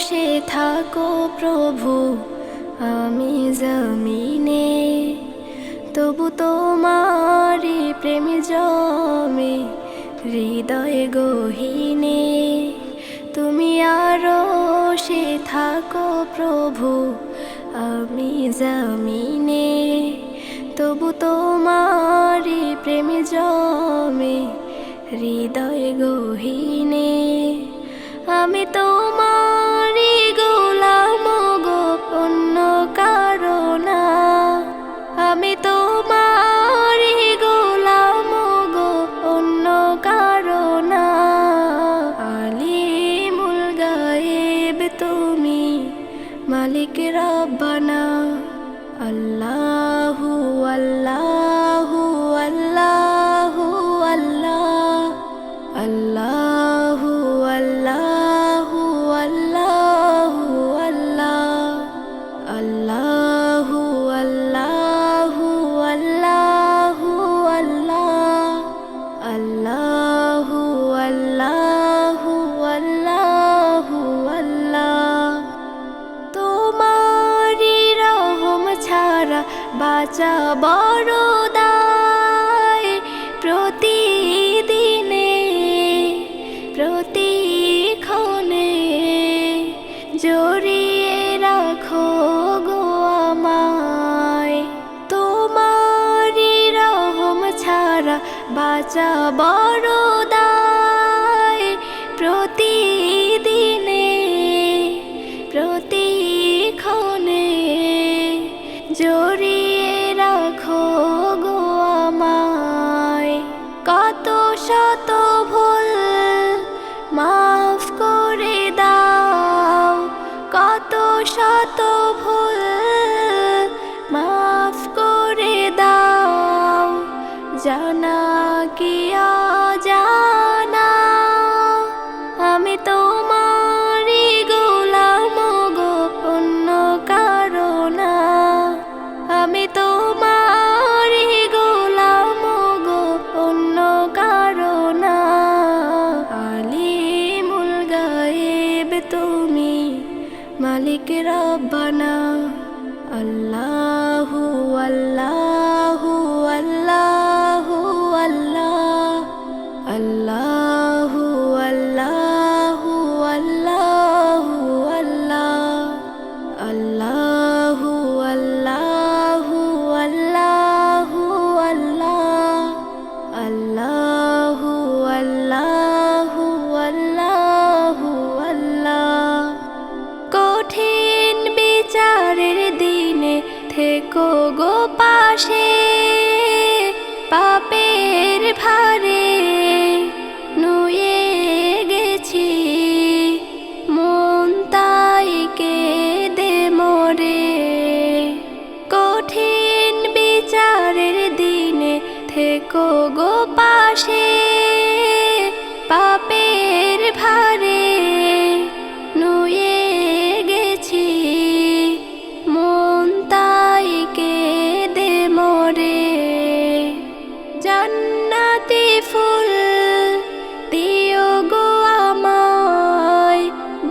আরশে থাকো প্রভু, আমি জমিনে, তবু তোমারি প্রেম জমে হৃদয় গহীনে। তুমি আরশে থাকো প্রভু, আমি জমিনে, তবু তোমারি প্রেম জমে হৃদয় গহীনে। আমি তোমারি গোলাম গো, অন্য কারো না। আমি তোমারি গোলাম গো, অন্য কারো না। আলিমুল গায়েব তুমি, মালিক রব্বানা। আল্লাহু আল্লাহু আল্লাহু আল্লাহ, আল্লাহু আল্লাহু আল্লাহু আল্লাহ, আল্লাহু আল্লাহু আল্লাহু আল্লাহ, আল্লাহু আল্লাহু আল্লাহু আল্লাহ। তোমারি রহম ছাড়া বাঁচা বড় দায়, প্রতিদিনে প্রতিক্ষণে জড়িয়ে রাখো গো আমায়। তোমারি রহম ছাড়া বাঁচা বড় দায়, প্রতিদিনে প্রতিক্ষণে জড়িয়ে রাখো গো আমায়। কত শত ভুল মাফ করে দাও, কত শত ভুল মাফ করে দাও, জানা কি অজানা। আমি তোমারি গোলাম গো, অন্য কারো না। আমি তোমারি গোলাম গো, অন্য কারো না। আলিমুল গায়েব তুমি, মালিক রব্বানা। আল্লাহু আল্লাহু আল্লাহু আল্লাহ, আল্লাহু আল্লাহু আল্লাহু আল্লাহ, আল্লাহু আল্লাহু আল্লাহু আল্লাহ, আল্লাহু আল্লাহু আল্লাহু আল্লাহ। কঠিন বিচারের দিনে থেকো গো পাশে, পাপের ভারে নুয়ে গেছি মন, তাই কেঁদে মরে। কঠিন বিচারের দিনে থেকো গো পাশে, পাপের ভারে নুয়ে গেছি মন, তাই কেঁদে মরে। জান্নাতি ফুল দিও গো আমায়,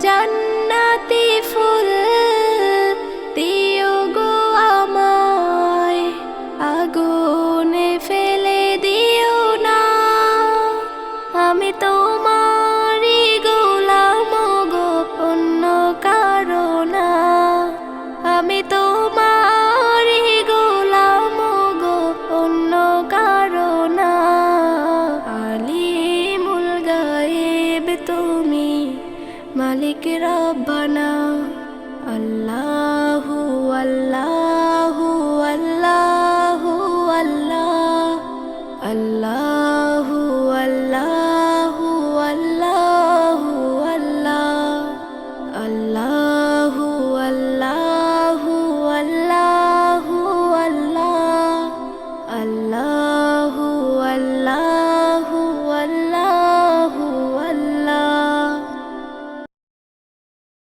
জান্নাতি ফুল দিও গো আমায়। আগুনে ফেলে দিও না, আমি তোমারি গোলাম গো, অন্য কারো না। আমি তোমারি গোলাম গো, অন্য কারো না। আলিমুল গায়েব তুমি, মালিক রব্বানা। আল্লাহু আল্লাহ